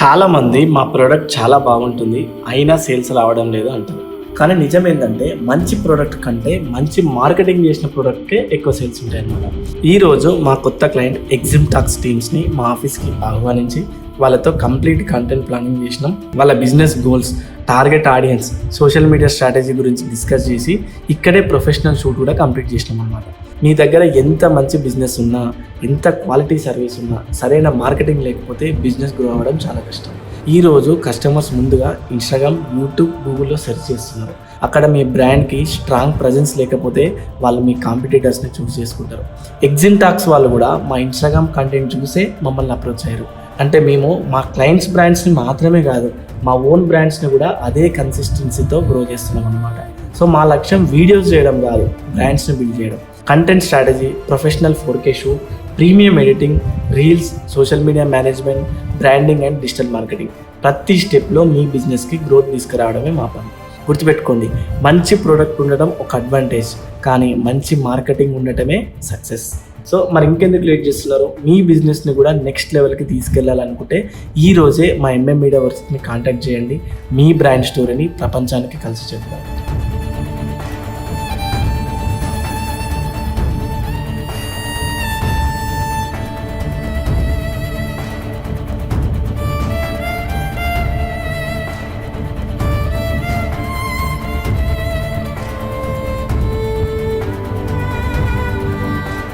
చాలామంది మా ప్రోడక్ట్ చాలా బాగుంటుంది అయినా సేల్స్ రావడం లేదు అంటారు. కానీ నిజం ఏంటంటే మంచి ప్రోడక్ట్ కంటే మంచి మార్కెటింగ్ చేసిన ప్రోడక్ట్కే ఎక్కువ సేల్స్ ఉంటాయి అన్నమాట. ఈరోజు మా కొత్త క్లయింట్ ఎగ్జిమ్ టాక్స్ టీమ్స్ని మా ఆఫీస్కి ఆహ్వానించి వాళ్ళతో కంప్లీట్ కంటెంట్ ప్లానింగ్ చేసినాం. వాళ్ళ business goals, target audience, social media strategy గురించి డిస్కస్ చేసి ఇక్కడే ప్రొఫెషనల్ షూట్ కూడా కంప్లీట్ చేసినాం అన్నమాట. మీ దగ్గర ఎంత మంచి బిజినెస్ ఉన్నా, ఎంత క్వాలిటీ సర్వీస్ ఉన్నా, సరైన మార్కెటింగ్ లేకపోతే బిజినెస్ గ్రో అవ్వడం చాలా కష్టం. ఈరోజు కస్టమర్స్ ముందుగా ఇన్స్టాగ్రామ్, యూట్యూబ్, గూగుల్లో సెర్చ్ చేస్తున్నారు. అక్కడ మీ బ్రాండ్కి స్ట్రాంగ్ ప్రజెన్స్ లేకపోతే వాళ్ళు మీ కాంపిటీటర్స్ని చూస్ చేసుకుంటారు. ఎగ్జిమ్ టాక్స్ వాళ్ళు కూడా మా ఇన్స్టాగ్రామ్ కంటెంట్ చూసే మమ్మల్ని అప్రోచ్ అయ్యారు. అంటే మేము మా క్లయింట్స్ బ్రాండ్స్ని మాత్రమే కాదు, మా ఓన్ బ్రాండ్స్ని కూడా అదే కన్సిస్టెన్సీతో గ్రో చేస్తున్నాం అన్నమాట. సో మా లక్ష్యం వీడియోస్ చేయడం కాదు, బ్రాండ్స్ని బిల్డ్ చేయడం. Content strategy, professional 4K shoot, premium editing, reels, social media management, branding and digital marketing, ప్రతి స్టెప్లో మీ బిజినెస్కి గ్రోత్ తీసుకురావడమే మా పని. గుర్తుపెట్టుకోండి, మంచి ప్రోడక్ట్ ఉండడం ఒక అడ్వాంటేజ్, కానీ మంచి మార్కెటింగ్ ఉండటమే సక్సెస్. సో మరి ఇంకెందుకు లేట్ చేస్తున్నారు? మీ బిజినెస్ని కూడా నెక్స్ట్ లెవెల్కి తీసుకెళ్లాలనుకుంటే ఈ రోజే మా MM మీడియా వర్క్స్ని కాంటాక్ట్ చేయండి. మీ బ్రాండ్ స్టోరీని ప్రపంచానికి కలిసి చెప్తారు.